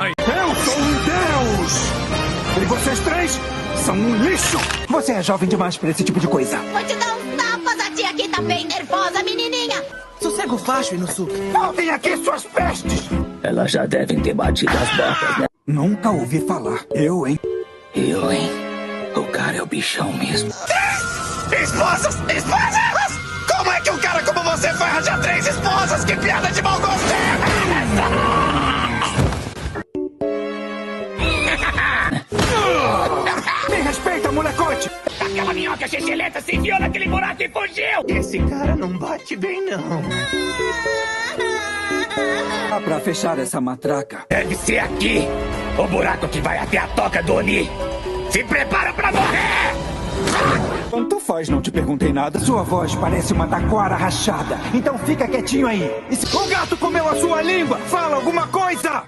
Eu sou um deus! E vocês três são um lixo! Você é jovem demais pra esse tipo de coisa. Vou te dar uns tapas, a tia aqui tá bem nervosa, menininha. Sossega o facho, Inosuke. Voltem aqui, suas pestes! Elas já devem ter batido as botas, né? Nunca ouvi falar. Eu, hein? Eu, hein? O cara é o bichão mesmo. Esposas! Esposas! Como é que um cara como você vai arranjar 3 esposas? Que piada de mau gosto é essa? Me respeita, molecote! Aquela minhoca xixelenta se enfiou naquele buraco e fugiu! Esse cara não bate bem, não. Dá pra fechar essa matraca. Deve ser aqui! O buraco que vai até a toca do Oni! Se prepara pra morrer! Tanto faz, não te perguntei nada. Sua voz parece uma taquara rachada. Então fica quietinho aí. O gato comeu a sua língua! Fala alguma coisa!